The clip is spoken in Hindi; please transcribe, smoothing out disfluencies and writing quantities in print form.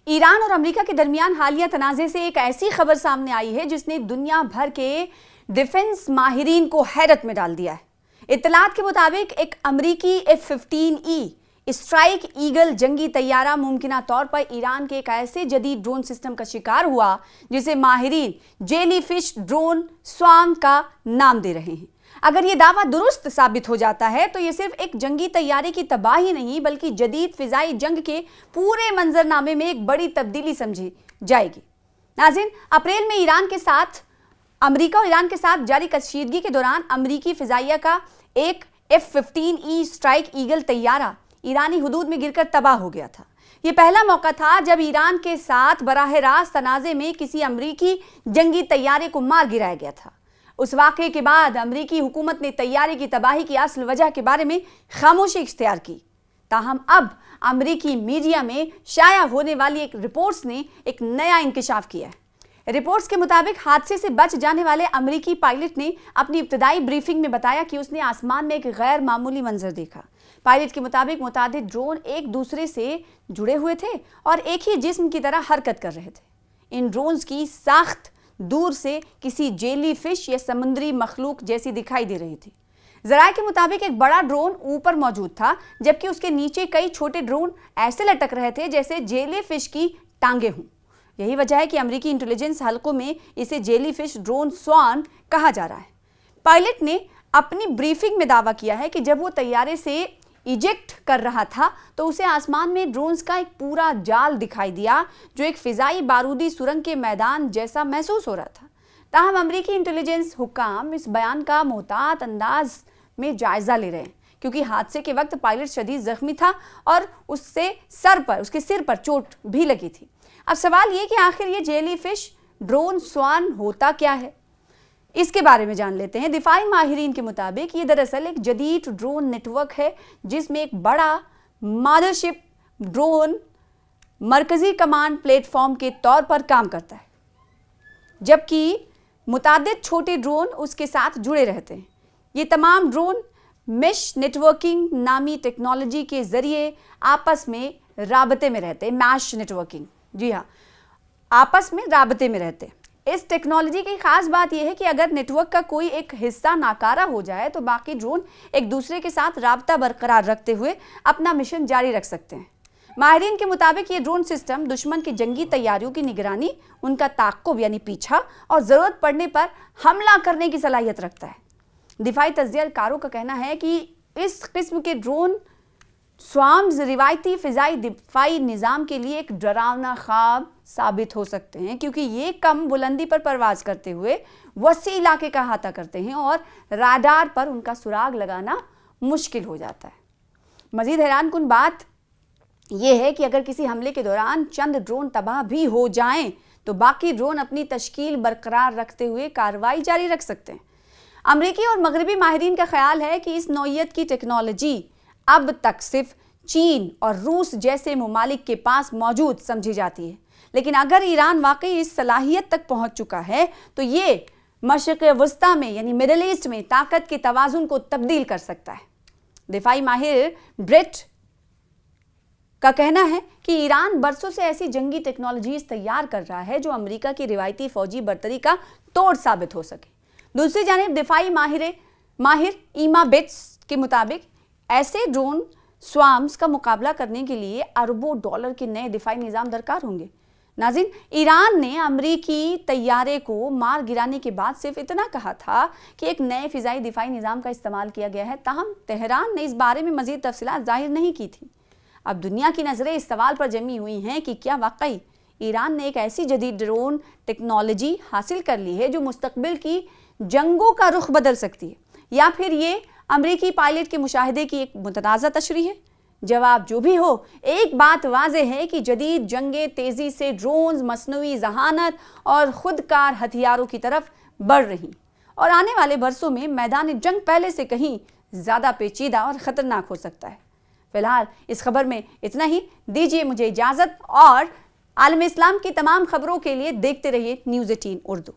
ईरान और अमेरिका के दरमियान हालिया तनाज़े से एक ऐसी खबर सामने आई है जिसने दुनिया भर के डिफेंस माहिरीन को हैरत में डाल दिया है। इत्तलात के मुताबिक एक अमेरिकी F-15E स्ट्राइक ईगल जंगी तैयारा मुमकिना तौर पर ईरान के एक ऐसे जदीद ड्रोन सिस्टम का शिकार हुआ जिसे माहिरीन जेलीफिश ड्रोन स्वार्म का नाम दे रहे हैं। अगर ये दावा दुरुस्त साबित हो जाता है तो ये सिर्फ एक जंगी तैयारी की तबाही नहीं बल्कि जदीद फिजाई जंग के पूरे मंजरनामे में एक बड़ी तब्दीली समझी जाएगी। नाज़रीन, अप्रैल में अमेरिका और ईरान के साथ जारी कशीदगी के दौरान अमेरिकी फिजाइया का एक F-15E स्ट्राइक ईगल तैयारा ईरानी हुदूद में गिरकर तबाह हो गया था। ये पहला मौका था जब ईरान के साथ बराह रास्त तनाज़े में किसी अमेरिकी जंगी तैयारे को मार गिराया गया था। उस वाक़े के बाद अमेरिकी हुकूमत ने तैयारे की तबाही की असल वजह के बारे में खामोशी इख्तियार की। ताहम अब अमेरिकी मीडिया में शाया होने वाली एक रिपोर्ट्स ने एक नया इंकशाफ किया है। रिपोर्ट्स के मुताबिक हादसे से बच जाने वाले अमेरिकी पायलट ने अपनी इब्तदाई ब्रीफिंग में बताया कि उसने आसमान में एक गैर मामूली मंजर देखा। पायलट के मुताबिक मुतादिद ड्रोन एक दूसरे से जुड़े हुए थे और एक ही जिस्म की तरह हरकत कर रहे थे। इन ड्रोन्स की साख्त दूर से किसी जेली फिश या समुद्री मखलूक जैसी दिखाई दे रही थी। ज़राए के मुताबिक एक बड़ा ड्रोन ऊपर मौजूद था जबकि उसके नीचे कई छोटे ड्रोन ऐसे लटक रहे थे जैसे जेली फिश की टांगे हों। यही वजह है कि अमेरिकी इंटेलिजेंस हलकों में इसे जेली फिश ड्रोन स्वार्म कहा जा रहा है। पायलट ने अपनी ब्रीफिंग में दावा किया है कि जब वो तैयारे से इजेक्ट कर रहा था तो उसे आसमान में ड्रोन्स का एक पूरा जाल दिखाई दिया जो एक फिजाई बारूदी सुरंग के मैदान जैसा महसूस हो रहा था। ताहम अमेरिकी इंटेलिजेंस हुक्काम इस बयान का मोहतात अंदाज में जायजा ले रहे हैं क्योंकि हादसे के वक्त पायलट शदीद जख्मी था और उसके सिर पर चोट भी लगी थी। अब सवाल ये कि आखिर ये जेली फिश ड्रोन स्वार्म होता क्या है, इसके बारे में जान लेते हैं। दिफाई माहिरीन के मुताबिक ये दरअसल एक जदीद ड्रोन नेटवर्क है जिसमें एक बड़ा मदरशिप ड्रोन मरकजी कमांड प्लेटफॉर्म के तौर पर काम करता है जबकि मुतादिद छोटे ड्रोन उसके साथ जुड़े रहते हैं। ये तमाम ड्रोन मेश नेटवर्किंग नामी टेक्नोलॉजी के जरिए आपस में राबते में रहते हैं। मैश नेटवर्किंग, जी हाँ, आपस में राबते में रहते हैं। इस टेक्नोलॉजी की खास बात यह है कि अगर नेटवर्क का कोई एक हिस्सा नाकारा हो जाए तो बाकी ड्रोन एक दूसरे के साथ राबता बरकरार रखते हुए अपना मिशन जारी रख सकते हैं। माहिरीन के मुताबिक ये ड्रोन सिस्टम दुश्मन की जंगी तैयारियों की निगरानी, उनका ताक़ुब यानी पीछा और ज़रूरत पड़ने पर हमला करने की सलाहियत रखता है। दिफाई तज्ज़ियाकारों का कहना है कि इस किस्म के ड्रोन स्वार्म्स रिवायती फ़िज़ाई दिफाई निज़ाम के लिए एक डरावना ख्वाब साबित हो सकते हैं क्योंकि ये कम बुलंदी पर परवाज करते हुए वसी इलाके का अहाता करते हैं और राडार पर उनका सुराग लगाना मुश्किल हो जाता है। मज़ीद हैरानकुन बात यह है कि अगर किसी हमले के दौरान चंद ड्रोन तबाह भी हो जाएं तो बाकी ड्रोन अपनी तश्कील बरकरार रखते हुए कार्रवाई जारी रख सकते हैं। अमरीकी और मगरबी माहिरीन का ख्याल है कि इस नौइयत की टेक्नोलॉजी अब तक सिर्फ चीन और रूस जैसे ममालिक के पास मौजूद समझी जाती है, लेकिन अगर ईरान वाकई इस सलाहियत तक पहुंच चुका है तो ये मशरिक़ वस्ता में यानी मिडिल ईस्ट में ताकत के तवाज़ुन को तब्दील कर सकता है। दिफाई माहिर ब्रेट का कहना है कि ईरान बरसों से ऐसी जंगी टेक्नोलॉजीज तैयार कर रहा है जो अमेरिका की रिवायती फौजी बर्तरी का तोड़ साबित हो सके। दूसरी जानिब दिफाई माहिर ईमा बेट्स के मुताबिक ऐसे ड्रोन स्वार्म्स का मुकाबला करने के लिए अरबों डॉलर के नए दिफाई निज़ाम दरकार होंगे। नाज़रीन, ईरान ने अमरीकी तैयारे को मार गिराने के बाद सिर्फ इतना कहा था कि एक नए फ़िज़ाई दिफाई निज़ाम का इस्तेमाल किया गया है। ताहम तेहरान ने इस बारे में मज़ीद तफसीलात जाहिर नहीं की थी। अब दुनिया की नज़रें इस सवाल पर जमी हुई हैं कि क्या वाकई ईरान ने एक ऐसी जदीद ड्रोन टेक्नोलॉजी हासिल कर ली है जो मुस्तकबिल की जंगों का रुख बदल सकती है, या फिर ये अमरीकी पायलट के मुशाहिदे की एक मुतनाज़ा तशरीह है। जवाब जो भी हो, एक बात वाज़ेह है कि जदीद जंगें तेज़ी से ड्रोन्स, मसनूई जहानत और खुदकार हथियारों की तरफ बढ़ रही और आने वाले बरसों में मैदान जंग पहले से कहीं ज़्यादा पेचीदा और ख़तरनाक हो सकता है। फ़िलहाल इस खबर में इतना ही। दीजिए मुझे इजाज़त और आलम इस्लाम की तमाम खबरों के लिए देखते रहिए न्यूज़ 18 उर्दू।